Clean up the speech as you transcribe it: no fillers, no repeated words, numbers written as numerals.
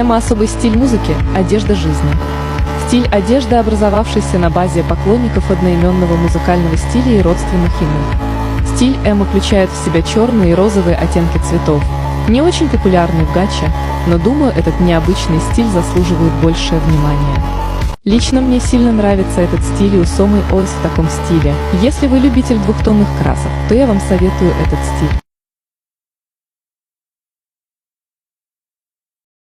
Эмо – особый стиль музыки, одежда жизни. Стиль одежды, образовавшийся на базе поклонников одноименного музыкального стиля и родственных ему. Стиль эмо включает в себя черные и розовые оттенки цветов, не очень популярный в гаче, но думаю, этот необычный стиль заслуживает большее внимание. Лично мне сильно нравится этот стиль и у Somay Oils в таком стиле. Если вы любитель двухтонных красок, то я вам советую этот стиль.